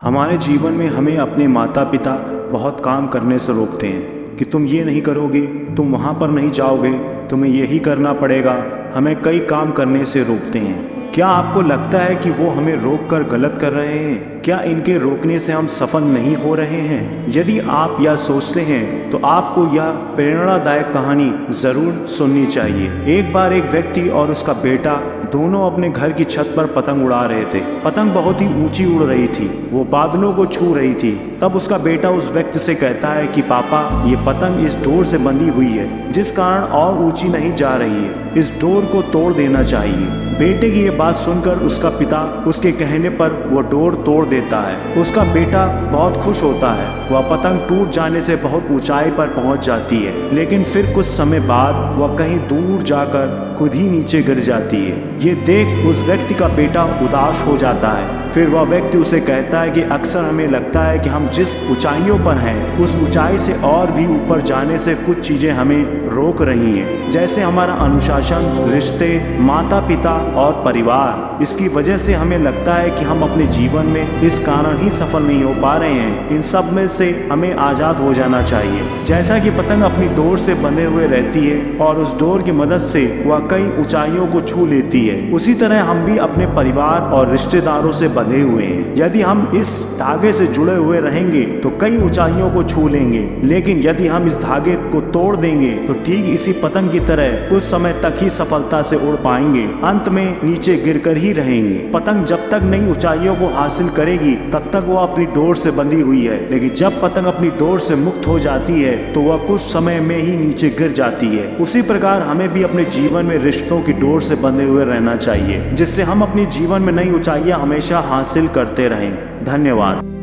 हमारे जीवन में हमें अपने माता पिता बहुत काम करने से रोकते हैं कि तुम ये नहीं करोगे, तुम वहाँ पर नहीं जाओगे, तुम्हें यही करना पड़ेगा। हमें कई काम करने से रोकते हैं। क्या आपको लगता है कि वो हमें रोक कर गलत कर रहे हैं? क्या इनके रोकने से हम सफल नहीं हो रहे हैं? यदि आप यह सोचते हैं तो आपको यह प्रेरणादायक कहानी ज़रूर सुननी चाहिए। एक बार एक व्यक्ति और उसका बेटा दोनों अपने घर की छत पर पतंग उड़ा रहे थे। पतंग बहुत ही ऊंची उड़ रही थी, वो बादलों को छू रही थी। तब उसका बेटा उस व्यक्ति से कहता है कि पापा, ये पतंग इस डोर से बंधी हुई है, जिस कारण और ऊंची नहीं जा रही है। इस डोर को तोड़ देना चाहिए। बेटे की ये बात सुनकर उसका पिता उसके कहने पर वो डोर तोड़ देता है। उसका बेटा बहुत खुश होता है। वह पतंग टूट जाने से बहुत ऊंचाई पर पहुंच जाती है, लेकिन फिर कुछ समय बाद वह कहीं दूर जाकर खुद ही नीचे गिर जाती है। ये देख उस व्यक्ति का बेटा उदास हो जाता है। फिर वह व्यक्ति उसे कहता है कि अक्सर हमें लगता है कि हम जिस ऊंचाइयों पर हैं, उस ऊंचाई से और भी ऊपर जाने से कुछ चीजें हमें रोक रही हैं, जैसे हमारा अनुशासन, रिश्ते, माता पिता और परिवार। इसकी वजह से हमें लगता है कि हम अपने जीवन में इस कारण ही सफल नहीं हो पा रहे हैं। इन सब में से हमें आजाद हो जाना चाहिए। जैसा कि पतंग अपनी डोर से बंधे हुए रहती है और उस डोर की मदद से वह कई ऊंचाइयों को छू लेती है, उसी तरह हम भी अपने परिवार और रिश्तेदारों से बंधे हुए हैं। यदि हम इस धागे से जुड़े हुए रहेंगे तो कई ऊंचाइयों को छू लेंगे, लेकिन यदि हम इस धागे को तोड़ देंगे तो ठीक इसी पतंग की तरह कुछ समय तक ही सफलता से उड़ पाएंगे, अंत में नीचे गिरकर ही रहेंगे। पतंग जब तक नई ऊंचाइयों को हासिल करेगी तब तक वो अपनी डोर से बंधी हुई है, लेकिन जब पतंग अपनी डोर से मुक्त हो जाती है तो वह कुछ समय में ही नीचे गिर जाती है। उसी प्रकार हमें भी अपने जीवन में रिश्तों की डोर से बंधे हुए रहना चाहिए, जिससे हम अपने जीवन में नई ऊंचाइयां हमेशा हासिल करते रहें। धन्यवाद।